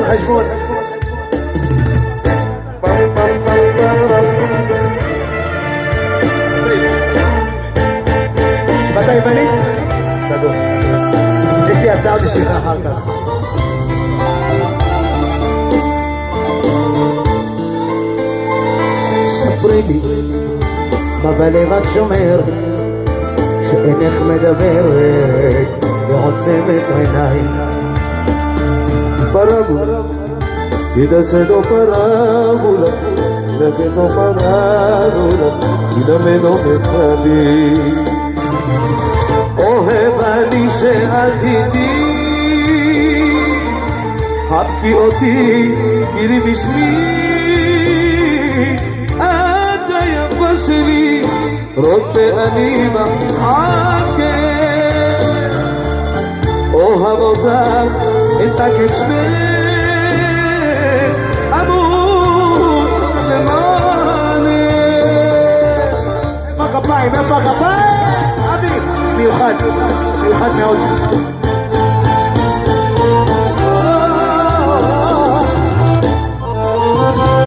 חשבון חשבון. אתה יווני? סגור. יש לי הצעה בשבילך אחר כך. ספרי לי מה בלב את שומר שאינך מדברת ועוצמת עיניים. פרבולה ידסדו פרבולה נגדו פרבולה ינמנו מסחבי. אוהב אני שאת איתי, חבקי אותי, גירי בשמי, את היפה שלי, רוצה אני מחכה. אוהב אותך, אצעק את שמך, אמור למענך. איפה הכפיים? איפה הכפיים? אבי, מיוחד, מיוחד מאוד.